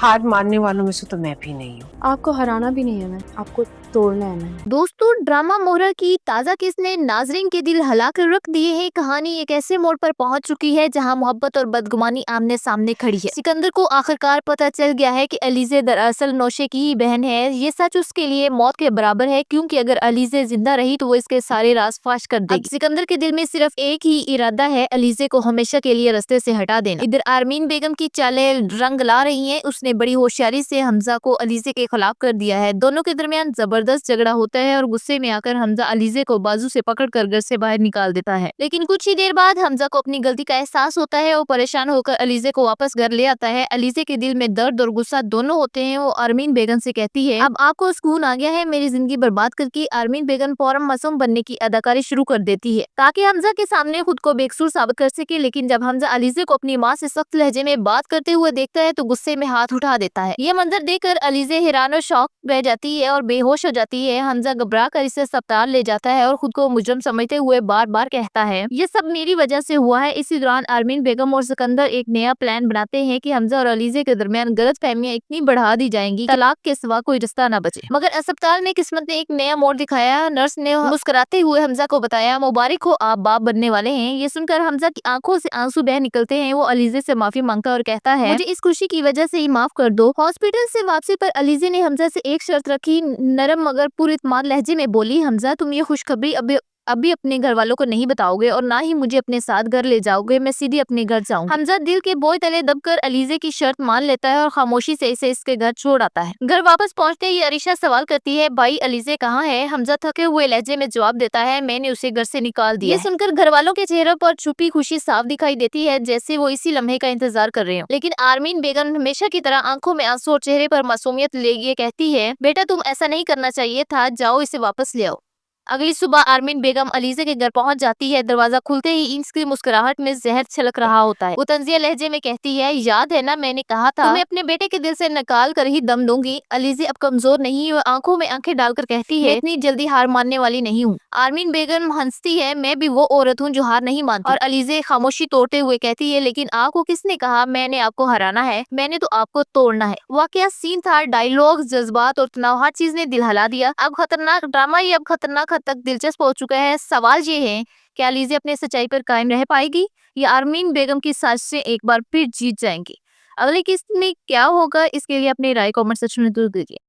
हार मानने वालों में से तो मैं भी नहीं हूँ। आपको हराना भी नहीं है मैं, आपको तोड़ना है मैं। दोस्तों, ड्रामा मोहरा की ताजा किस ने नाजरीन के दिल हिला कर रख दिए हैं। कहानी एक ऐसे मोड़ पर पहुंच चुकी है जहां मोहब्बत और बदगुमानी आमने सामने खड़ी है। सिकंदर को आखिरकार पता चल गया है कि अलीजे दरअसल नौशे की ही बहन है। ये सच उसके लिए मौत के बराबर है, क्योंकि अगर अलीजे जिंदा रही तो वो इसके सारे राज फाश कर देगी। सिकंदर के दिल में सिर्फ एक ही इरादा है, अलीजे को हमेशा के लिए रास्ते से हटा देना। इधर आरमीन बेगम की चालें रंग ला रही है। उसने बड़ी होशियारी से हमजा को अलीजे के खिलाफ कर दिया है। दोनों के दरमियान जबरदस्त झगड़ा होता है और गुस्से में आकर हमजा अलीजे को बाजू से पकड़कर घर से बाहर निकाल देता है। लेकिन कुछ ही देर बाद हमजा को अपनी गलती का एहसास होता है और परेशान होकर अलीजे को वापस घर ले आता है। अलीजे के दिल में दर्द और गुस्सा दोनों होते हैं। वो आरमीन बेगम से कहती है, अब आपको सुकून आ गया है मेरी जिंदगी बर्बाद करके। आरमीन बेगम फौरन मासूम बनने की अदाकारी शुरू कर देती है ताकि हमजा के सामने खुद को बेकसूर साबित कर सके। लेकिन जब हमजा अलीजे को अपनी माँ से सख्त लहजे में बात करते हुए देखता है तो गुस्से में हाथ उठा देता है। ये मंजर देखकर अलीजे हैरान और शौक रह जाती है और बेहोश हो जाती है। हमजा घबरा कर इसे अस्पताल ले जाता है और खुद को मुजरम समझते हुए बार बार कहता है, ये सब मेरी वजह से हुआ है। इसी दौरान आरमीन बेगम और सिकंदर एक नया प्लान बनाते हैं कि हमजा और अलीजे के दरमियान गलत फहमियां इतनी बढ़ा दी जाएंगी, तलाक के सिवा कोई रिश्ता न बचे। मगर अस्पताल में किस्मत ने एक नया मोड़ दिखाया। नर्स ने मुस्कुराते हुए हमजा को बताया, मुबारक हो, आप बाप बनने वाले हैं। ये सुनकर हमजा की आंखों से आंसू बह निकलते हैं। वो अलीजे से माफी मांगता और कहता है, मुझे इस खुशी की वजह से ही माफ कर दो। हॉस्पिटल से वापसी पर अलीजे ने हमजा से एक शर्त रखी। नरम मगर पूरे इत्मीनान लहजे में बोली, हमजा तुम ये खुशखबरी अभी अपने घर वालों को नहीं बताओगे और ना ही मुझे अपने साथ घर ले जाओगे। मैं सीधे अपने घर जाऊंगी। हमजा दिल के बोझ तले दबकर अलीजे की शर्त मान लेता है और खामोशी से इसे इसके घर छोड़ आता है। घर वापस पहुंचते ही अरीशा सवाल करती है, भाई अलीजे कहाँ है? हमजा थके हुए लहजे में जवाब देता है, मैंने उसे घर से निकाल दिया। ये सुनकर घर वालों के चेहरों पर छुपी खुशी साफ दिखाई देती है, जैसे वो इसी लम्हे का इंतजार कर रहे हो। लेकिन आरमीन बेगम हमेशा की तरह आंखों में आंसू और चेहरे पर मासूमियत लिए कहती है, बेटा तुम ऐसा नहीं करना चाहिए था, जाओ इसे वापस ले आओ। अगली सुबह आरमीन बेगम अलीजे के घर पहुंच जाती है। दरवाजा खुलते ही इसकी मुस्कुराहट में जहर छलक रहा होता है। वो तंजिया लहजे में कहती है, याद है ना मैंने कहा था तुम्हें अपने बेटे के दिल से निकाल कर ही दम दूंगी। अलीजे अब कमजोर नहीं, वो आंखों में आंखें डालकर कहती है, मैं इतनी जल्दी हार मानने वाली नहीं हूँ। आरमीन बेगम हंसती है, मैं भी वो औरत हूँ जो हार नहीं मानती। और अलीजे खामोशी तोड़ते हुए कहती है, लेकिन आपको किसने कहा मैंने आपको हराना है? मैंने तो आपको तोड़ना है। वाकया सीन था, डायलॉग, जज्बात और तनाव, हर चीज ने दिल हिला दिया। अब खतरनाक ड्रामा ही अब खतरनाक हद तक दिलचस्प हो चुका है। सवाल ये है, क्या अलीजे अपने सच्चाई पर कायम रह पाएगी या आरमीन बेगम की साजिशें एक बार फिर जीत जाएंगी? अगली किस्त में क्या होगा, इसके लिए अपनी राय कमेंट सेक्शन में जरूर दीजिए।